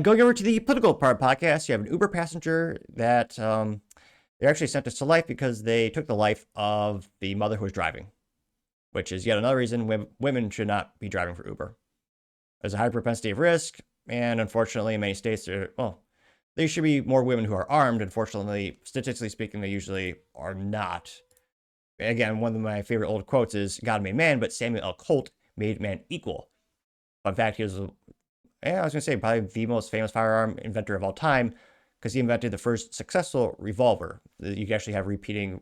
Going over to the political part of the podcast, you have an Uber passenger that they're actually sentenced to life because they took the life of the mother who was driving, which is yet another reason women should not be driving for Uber. There's a high propensity of risk, and unfortunately, in many states, there should be more women who are armed. Unfortunately, statistically speaking, they usually are not. Again, one of my favorite old quotes is God made man, but Samuel L. Colt made man equal. Fun fact, he was, I was going to say, probably the most famous firearm inventor of all time because he invented the first successful revolver. You can actually have repeating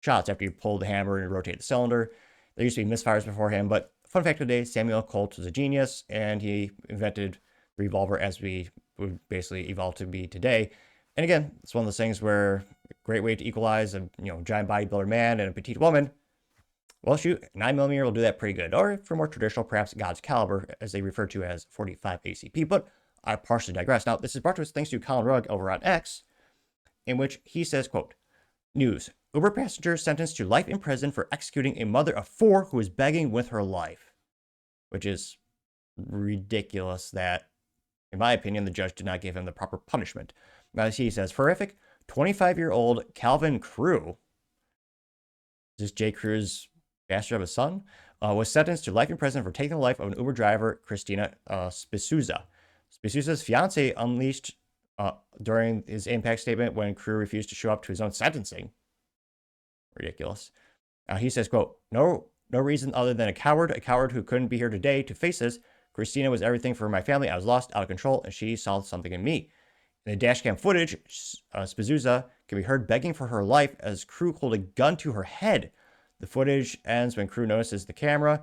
shots after you pull the hammer and rotate the cylinder. There used to be misfires before him, but fun fact today, Samuel Colt was a genius, and he invented the revolver as we would basically evolve to be today. And again, it's one of those things where a great way to equalize a giant bodybuilder man and a petite woman. Well, shoot, 9mm will do that pretty good. Or for more traditional, perhaps God's caliber, as they refer to as 45 ACP. But I partially digress. Now, this is brought to us thanks to Colin Rugg over on X, in which he says, quote, news, Uber passenger sentenced to life in prison for executing a mother of 4 who was begging with her life. Which is ridiculous that, in my opinion, the judge did not give him the proper punishment. As he says, horrific, 25-year-old Calvin Crew, is this J. Crew's bastard of a son, was sentenced to life in prison for taking the life of an Uber driver, Christina Spisuza. Spisuza's fiance unleashed during his impact statement when Crew refused to show up to his own sentencing. Ridiculous. He says, quote, no reason other than a coward who couldn't be here today to face this. Christina was everything for my family. I was lost, out of control, and she saw something in me. In the dashcam footage, Spisuza can be heard begging for her life as Crew hold a gun to her head. The footage ends when Crew notices the camera.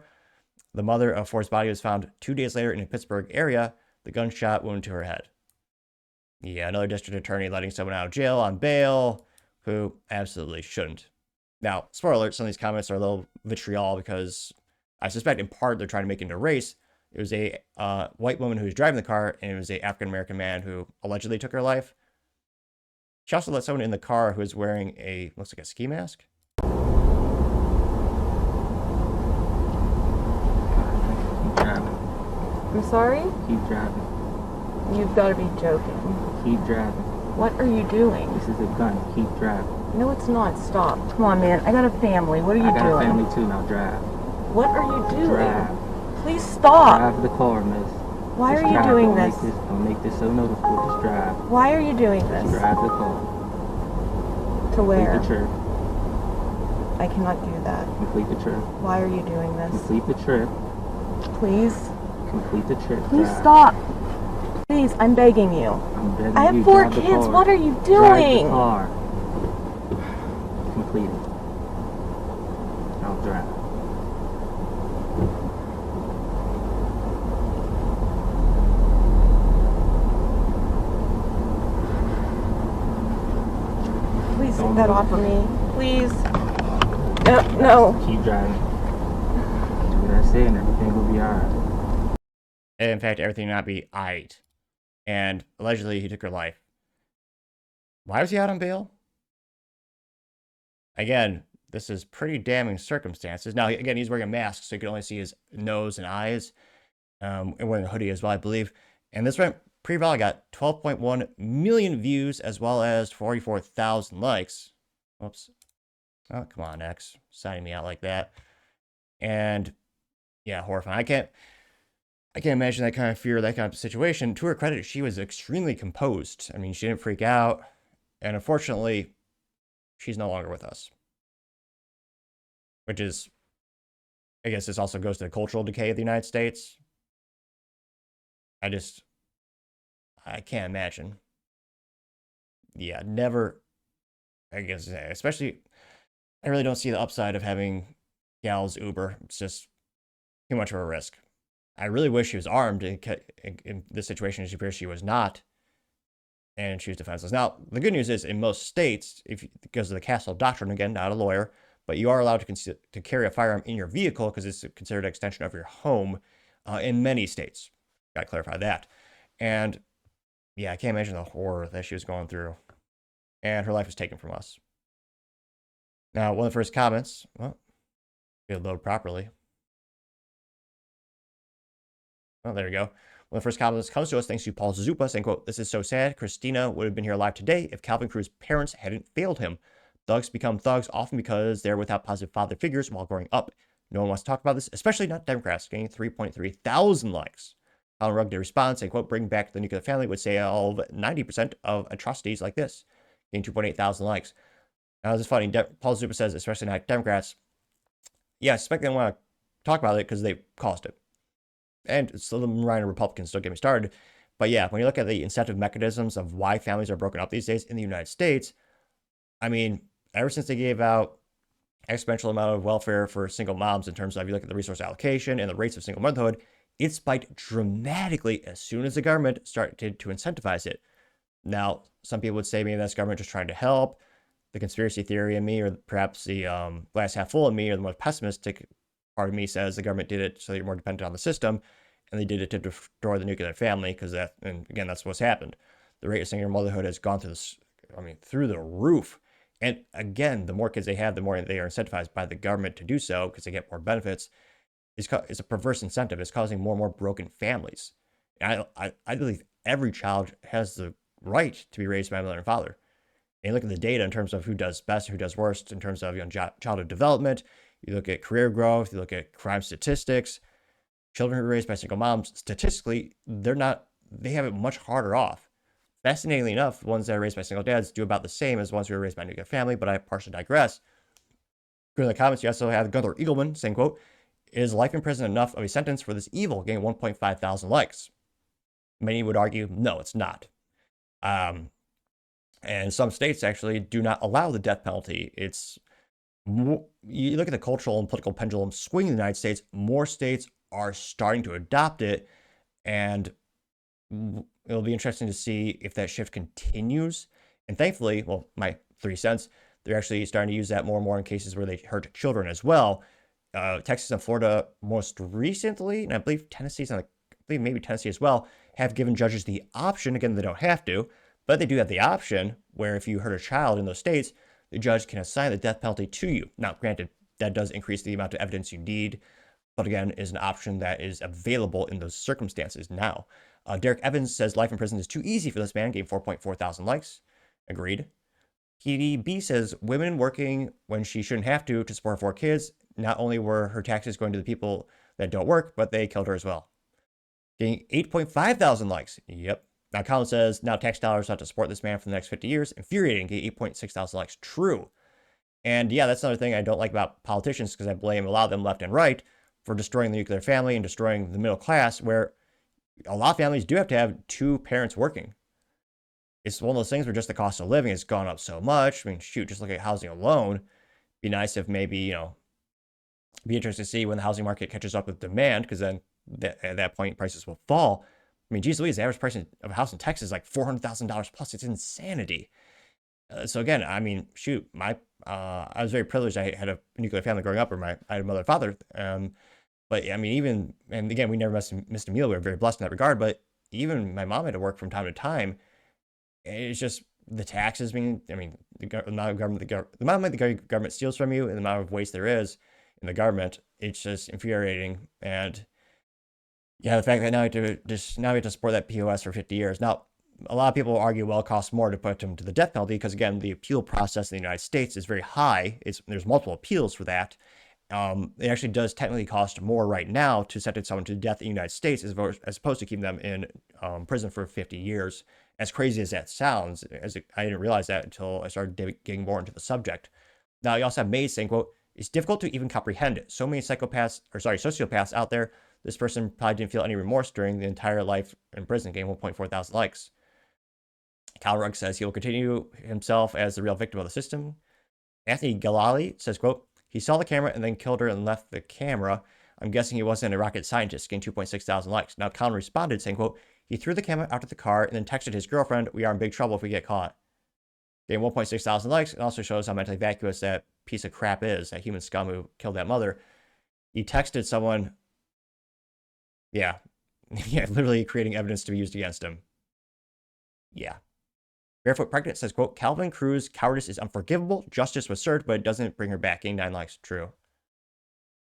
The mother of 4's body was found 2 days later in a Pittsburgh area, the gunshot wound to her head. Yeah, another district attorney letting someone out of jail on bail who absolutely shouldn't. Now, spoiler alert, some of these comments are a little vitriol because I suspect in part they're trying to make it into race. It was a white woman who was driving the car, and it was a African-American man who allegedly took her life. She also let someone in the car who was wearing looks like a ski mask. I'm sorry? Keep driving. You've got to be joking. Keep driving. What are you doing? This is a gun. Keep driving. No, it's not. Stop. Come on, man. I got a family. What are you doing? I got a family too. Now drive. What are you doing? Drive. Please stop. Drive the car, miss. Why Just are you drive. doing Don't this? Don't make this so noticeable. Just drive. Why are you doing Just this? drive the car. To where? Complete the trip. I cannot do that. Complete the trip. Why are you doing this? Complete the trip. Please. Complete the trip. Please drive. stop. Please, I'm begging you. I'm begging I have you. 4 Drive the kids. car. What are you Drive doing? the car. Complete it. Now drive. Please take Don't that move. off of me. Please. No. Keep driving. Do what I say and everything will be alright. And in fact, everything not be aight. And allegedly, he took her life. Why was he out on bail? Again, this is pretty damning circumstances. Now, again, he's wearing a mask, so you can only see his nose and eyes. And wearing a hoodie as well, I believe. And this went pretty well. I got 12.1 million views as well as 44,000 likes. Oops. Oh, come on, X. Signing me out like that. And yeah, horrifying. I can't imagine that kind of fear, that kind of situation. To her credit, she was extremely composed. I mean, she didn't freak out. And unfortunately, she's no longer with us. Which is, I guess this also goes to the cultural decay of the United States. I can't imagine. Yeah, never, I guess, especially, I really don't see the upside of having gals Uber. It's just too much of a risk. I really wish she was armed in this situation. It appears she was not, and she was defenseless. Now, the good news is, in most states, because of the Castle Doctrine, again, not a lawyer, but you are allowed to carry a firearm in your vehicle because it's considered an extension of your home in many states. Got to clarify that. And yeah, I can't imagine the horror that she was going through. And her life was taken from us. Now, one of the first comments, well, it'll load properly. Oh, there we go. One of the first comments comes to us thanks to Paul Zupa saying, quote, "This is so sad. Christina would have been here alive today if Calvin Cruz's parents hadn't failed him. Thugs become thugs often because they're without positive father figures while growing up. No one wants to talk about this, especially not Democrats," getting 3.3 thousand likes. Colin Rugg did respond saying, quote, "Bring back the nuclear family would solve 90% of atrocities like this," getting 2.8 thousand likes. Now, this is funny. Paul Zupa says, especially not Democrats. Yeah, I suspect they don't want to talk about it because they caused it. And so the Ryan Republicans, don't get me started. But yeah, when you look at the incentive mechanisms of why families are broken up these days in the United States, I mean, ever since they gave out exponential amount of welfare for single moms in terms of, you look at the resource allocation and the rates of single motherhood, it spiked dramatically as soon as the government started to incentivize it. Now, some people would say maybe that's government just trying to help. The conspiracy theory in me, or perhaps the glass half full in me, or the more pessimistic part of me says the government did it so they're more dependent on the system, and they did it to destroy the nuclear family, because that, and again, that's what's happened. The rate of single motherhood has gone through the roof. And again, the more kids they have, the more they are incentivized by the government to do so because they get more benefits. It's a perverse incentive. It's causing more and more broken families. And I believe every child has the right to be raised by a mother and father. And you look at the data in terms of who does best, who does worst, in terms of childhood development. You look at career growth. You look at crime statistics. Children who are raised by single moms, statistically, they have it much harder off. Fascinatingly enough, the ones that are raised by single dads do about the same as the ones who are raised by a nuclear family, but I partially digress. In the comments, you also have Gunther Eagleman saying, quote, "Is life in prison enough of a sentence for this evil?" Getting 1.5 thousand likes. Many would argue, no, it's not. And some states actually do not allow the death penalty. You look at the cultural and political pendulum swing in the United States, more states are starting to adopt it, and it'll be interesting to see if that shift continues. And thankfully, well, my 3 cents, they're actually starting to use that more and more in cases where they hurt children as well. Texas and Florida most recently, and I believe maybe Tennessee as well, have given judges the option. Again, they don't have to, but they do have the option where if you hurt a child in those states, the judge can assign the death penalty to you. Now, granted, that does increase the amount of evidence you need, but again, is an option that is available in those circumstances now. Derek Evans says life in prison is too easy for this man, getting 4.4 thousand likes. Agreed. PDB says women working when she shouldn't have to support 4 kids. Not only were her taxes going to the people that don't work, but they killed her as well. Getting 8.5 thousand likes. Yep. Now Colin says now tax dollars have to support this man for the next 50 years. Infuriating. Getting 8.6 thousand likes. True. And yeah, that's another thing I don't like about politicians, because I blame a lot of them left and right for destroying the nuclear family and destroying the middle class, where a lot of families do have to have 2 parents working. It's one of those things where just the cost of living has gone up so much. I mean, shoot, just look at housing alone. Be nice if maybe, be interesting to see when the housing market catches up with demand, because then at that point prices will fall. I mean, geez Louise, the average price of a house in Texas is like $400,000 plus. It's insanity. So again, I mean, shoot, I was very privileged. I had a nuclear family growing up, I had a mother and father. But I mean, and again, we never missed a meal. We were very blessed in that regard. But even my mom had to work from time to time. It's just the taxes the amount of government, the amount of money the government steals from you, and the amount of waste there is in the government. It's just infuriating. And yeah, the fact that now we have to support that POS for 50 years. Now, a lot of people argue, well, it costs more to put them to the death penalty because, again, the appeal process in the United States is very high. There's multiple appeals for that. It actually does technically cost more right now to sentence someone to death in the United States as opposed to keeping them in prison for 50 years. As crazy as that sounds, I didn't realize that until I started getting more into the subject. Now, you also have Mays saying, quote, "It's difficult to even comprehend it. So many sociopaths out there. This person probably didn't feel any remorse during the entire life in prison," getting 1.4 thousand likes. Kyle Rugg says he will continue himself as the real victim of the system. Anthony Galali says, quote, "He saw the camera and then killed her and left the camera. I'm guessing he wasn't a rocket scientist," getting 2.6 thousand likes. Now, Colin responded saying, quote, "He threw the camera out of the car and then texted his girlfriend, 'We are in big trouble if we get caught.'" Getting 1.6 thousand likes. It also shows how mentally vacuous that piece of crap is, that human scum who killed that mother. He texted someone, yeah, literally creating evidence to be used against him. Yeah. Barefoot Pregnant says, quote, "Calvin Cruz cowardice is unforgivable. Justice was served, but it doesn't bring her back." Getting 9 likes. True.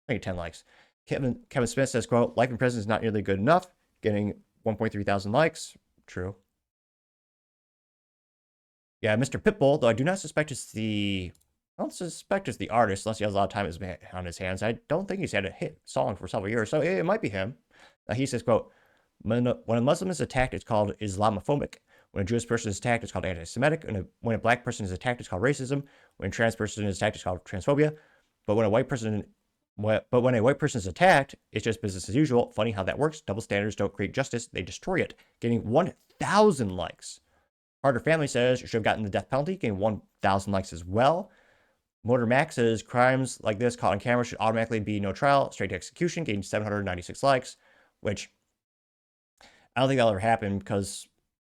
I think 10 likes. Kevin Smith says, quote, "Life in prison is not nearly good enough." Getting 1.3 thousand likes. True. Yeah, Mr. Pitbull, though I do not suspect it's the... I don't suspect it's the artist, unless he has a lot of time on his hands. I don't think he's had a hit song for several years, so it might be him. He says, quote, when a Muslim is attacked, it's called Islamophobic. When a Jewish person is attacked, it's called anti-Semitic. When a black person is attacked, it's called racism. When a trans person is attacked, it's called transphobia. But when a white person is attacked, it's just business as usual. Funny how that works. Double standards don't create justice; they destroy it. Getting 1,000 likes. Harder Family says you should have gotten the death penalty, getting 1,000 likes as well. Motor Max says crimes like this caught on camera should automatically be no trial, straight to execution, getting 796 likes, which I don't think that'll ever happen because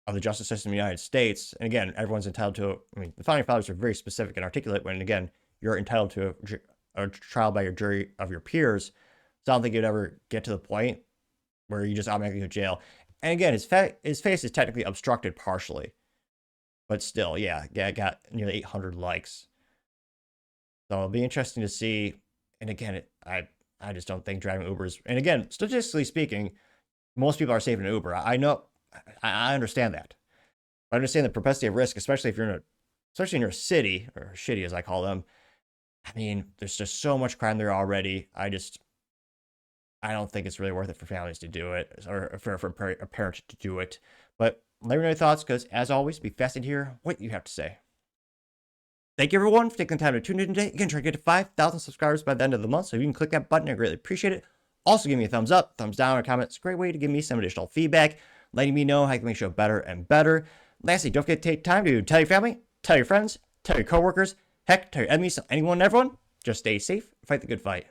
of the justice system in the United States. And again, everyone's entitled to, I mean, the founding fathers are very specific and articulate when, again, you're entitled to a trial by your jury of your peers. So I don't think you'd ever get to the point where you just automatically go to jail. And again, his face is technically obstructed partially. But still, yeah, got nearly 800 likes. So it'll be interesting to see. And again, I just don't think driving Uber is... And again, statistically speaking, most people are safe in Uber. I know... I understand that. I understand the propensity of risk, especially if you're especially in your city, or shitty as I call them. I mean, there's just so much crime there already. I don't think it's really worth it for families to do it, or for a parent to do it. But let me know your thoughts, because as always, be fascinated to hear what you have to say. Thank you, everyone, for taking the time to tune in today. Again, try to get to 5,000 subscribers by the end of the month, so if you can click that button, I greatly appreciate it. Also, give me a thumbs up, thumbs down, or comment. It's a great way to give me some additional feedback, letting me know how I can make the show better and better. Lastly, don't forget to take time to tell your family, tell your friends, tell your coworkers, heck, tell your enemies, anyone and everyone. Just stay safe, fight the good fight.